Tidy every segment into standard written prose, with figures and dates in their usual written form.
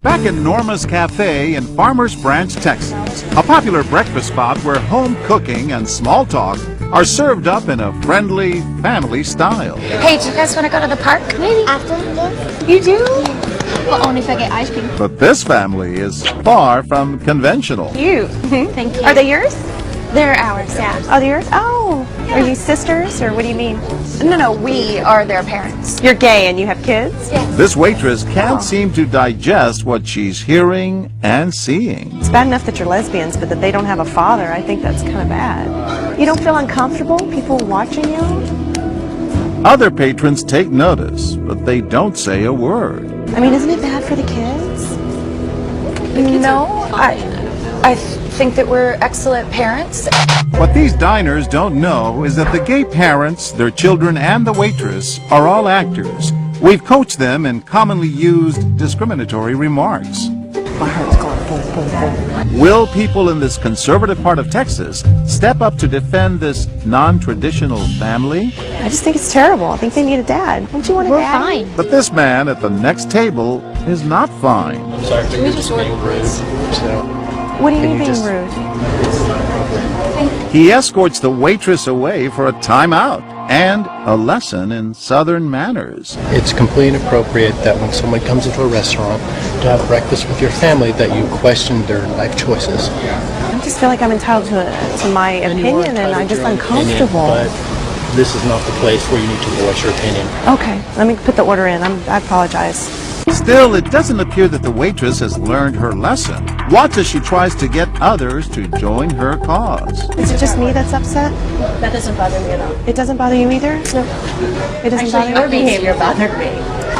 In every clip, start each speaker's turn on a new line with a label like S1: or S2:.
S1: Back at Norma's Cafe in Farmers Branch, Texas, a popular breakfast spot where home cooking and small talk are served up in a friendly, family style.
S2: Hey, do you guys want to go to the park?
S3: Maybe after this.
S2: You do? Well, only if I get ice cream.
S1: But this family is far from conventional.
S4: Cute.
S2: Thank you.
S4: Are they yours?
S2: They're ours, yeah.
S4: Oh, they're yours? Oh. Are you sisters, or what do you mean?
S2: No, we are their parents.
S4: You're gay and you have kids?
S2: Yes.
S1: This waitress can't seem to digest what she's hearing and seeing.
S4: It's bad enough that you're lesbians, but that they don't have a father, I think that's kind of bad. You don't feel uncomfortable, people watching you?
S1: Other patrons take notice, but they don't say a word.
S4: I mean, isn't it bad for the kids?
S2: No, I think that we're excellent parents.
S1: What these diners don't know is that the gay parents, their children, and the waitress are all actors. We've coached them in commonly used discriminatory remarks.
S4: My heart's going boom, boom, boom.
S1: Will people in this conservative part of Texas step up to defend this non-traditional family?
S4: I just think it's terrible. I think they need a dad. Don't you want a
S2: We're
S4: dad?
S2: fine.
S1: But this man at the next table is not fine.
S2: Can we just order this?
S4: What do you mean being rude?
S1: He escorts the waitress away for a timeout and a lesson in Southern manners.
S5: It's completely inappropriate that when someone comes into a restaurant to have breakfast with your family that you question their life choices.
S4: I just feel like I'm entitled to my opinion, and I'm just uncomfortable.
S5: But this is not the place where you need to voice your opinion.
S4: Okay, let me put the order in. I apologize.
S1: Still, it doesn't appear that the waitress has learned her lesson. Watch as she tries to get others to join her cause.
S4: Is it just me that's upset?
S2: That doesn't bother me at all.
S4: It doesn't bother you either?
S2: No.
S4: It doesn't
S2: Actually,
S4: bother
S2: your
S4: you?
S2: behavior bothered me.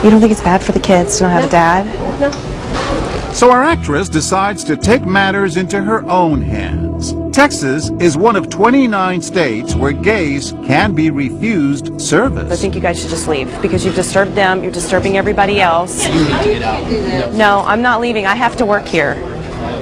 S4: You don't think it's bad for the kids to not have a dad?
S2: No.
S1: So our actress decides to take matters into her own hands. Texas is one of 29 states where gays can be refused service.
S4: I think you guys should just leave because you've disturbed them, you're disturbing everybody else.
S5: You need to get out.
S4: No, I'm not leaving. I have to work here.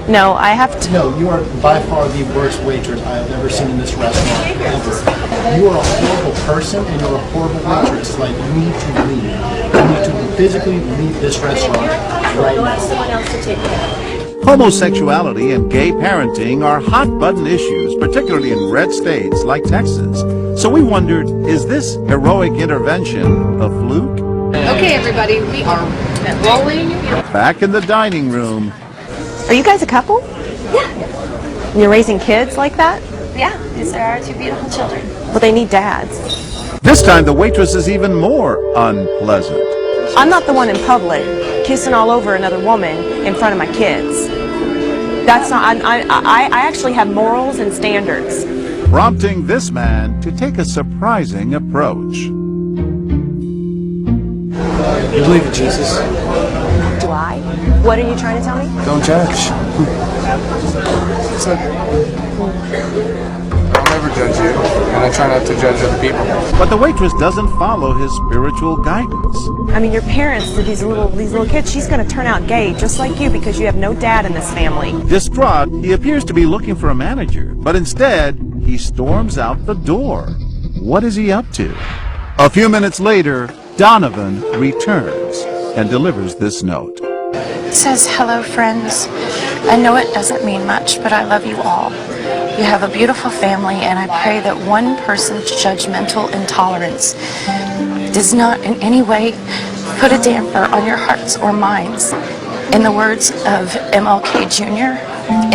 S4: No, I have to.
S5: No, you are by far the worst waitress I have ever seen in this restaurant ever. You are a horrible person and you're a horrible waitress. Like, you need to leave. You need to physically leave this restaurant right now.
S4: Someone else to take it.
S1: Homosexuality and gay parenting are hot-button issues, particularly in red states like Texas. So we wondered, is this heroic intervention a fluke?
S2: Okay, everybody, we are rolling.
S1: Back in the dining room,
S4: Are you guys a couple?
S2: Yeah.
S4: You're raising kids like that?
S2: Yeah, these are our two beautiful children.
S4: Well, they need dads.
S1: this time the waitress is even more unpleasant.
S4: I'm not the one in public kissing all over another woman in front of my kids. That's not, I actually have morals and standards.
S1: Prompting this man to take a surprising approach.
S5: You believe in Jesus?
S4: Do I? What are you trying to tell me?
S5: Don't judge.
S6: I'll never judge you, and I try not to judge other people.
S1: But the waitress doesn't follow his spiritual guidance.
S4: I mean, your parents to these little kids, she's going to turn out gay just like you because you have no dad in this family.
S1: Distraught, he appears to be looking for a manager, but instead, he storms out the door. What is he up to? A few minutes later, Donovan returns and delivers this note.
S2: It says, hello, friends. I know it doesn't mean much, but I love you all. You have a beautiful family, and I pray that one person's judgmental intolerance does not in any way put a damper on your hearts or minds. In the words of MLK Jr.,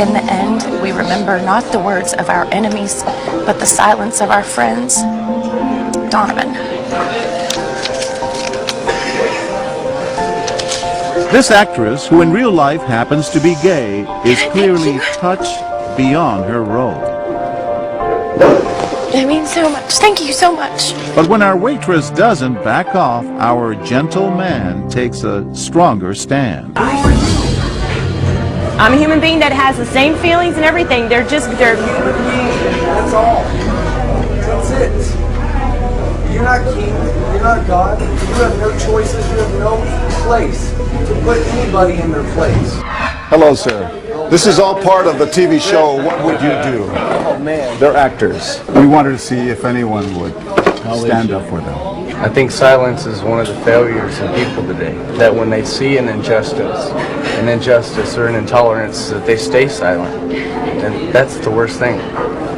S2: in the end, we remember not the words of our enemies, but the silence of our friends. Donovan.
S1: This actress, who in real life happens to be gay, is clearly touched beyond her role.
S2: That means so much. Thank you so much.
S1: But when our waitress doesn't back off, our gentle man takes a stronger stand.
S4: I'm a human being that has the same feelings and everything. They're
S7: That's all. That's it. You're not king. You're not God. You have no choices. You have no place to put anybody in their place.
S8: Hello, sir. This is all part of the TV show, What Would You Do?
S7: Oh, man.
S8: They're actors. We wanted to see if anyone would stand up for them?
S6: I think silence is one of the failures in people today. That when they see an injustice or an intolerance, that they stay silent. And that's the worst thing.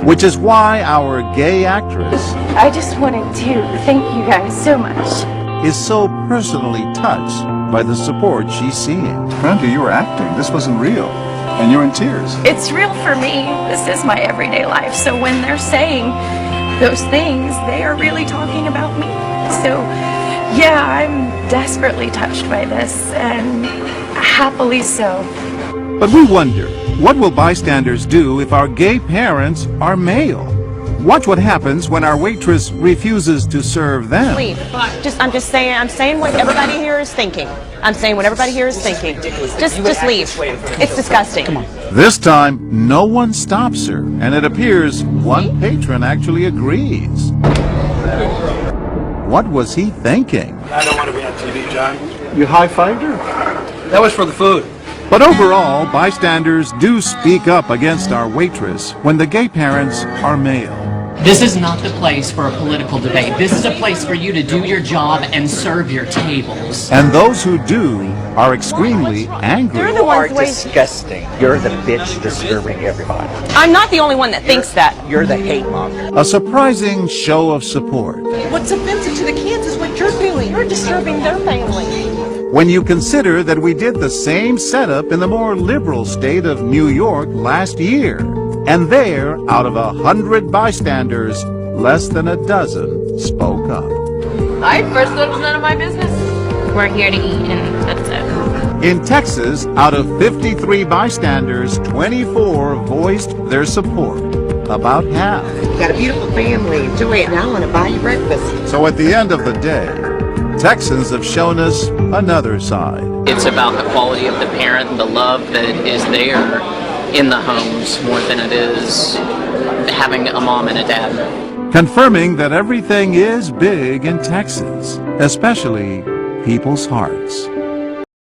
S1: Which is why our gay actress
S2: I just wanted to thank you guys so much.
S1: is so personally touched by the support she's seeing.
S8: Brenda, you were acting. This wasn't real. And you're in tears.
S2: It's real for me. This is my everyday life. So when they're saying those things, they are really talking about me. So yeah, I'm desperately touched by this, and happily so.
S1: But we wonder, what will bystanders do if our gay parents are male? Watch what happens when our waitress refuses to serve them.
S4: Leave. I'm saying what everybody here is thinking. I'm saying what everybody here is thinking. Just leave. It's disgusting. Come on.
S1: This time, no one stops her, and it appears one patron actually agrees. What was he thinking?
S9: I don't want to be on TV, John.
S8: You high-fived her?
S9: That was for the food.
S1: But overall, bystanders do speak up against our waitress when the gay parents are male.
S10: This is not the place for a political debate. This is a place for you to do your job and serve your tables.
S1: And those who do are extremely angry.
S4: They're the
S11: You are
S4: ones
S11: disgusting. You're the bitch disturbing everybody.
S4: I'm not the only one that thinks that.
S11: You're the hate monger.
S1: A surprising show of support.
S4: What's offensive to the kids is what you're doing. You're disturbing their family.
S1: When you consider that we did the same setup in the more liberal state of New York last year, and there, out of 100 bystanders, less than a dozen spoke up.
S2: I first thought it was none of my business. We're here to eat, and that's it.
S1: In Texas, out of 53 bystanders, 24 voiced their support. About half.
S11: You got a beautiful family. Enjoy it. Now I want to buy you breakfast.
S1: So at the end of the day, Texans have shown us another side.
S12: It's about the quality of the parent, the love that is there in the homes more than it is having a mom and a dad.
S1: Confirming that everything is big in Texas, especially people's hearts.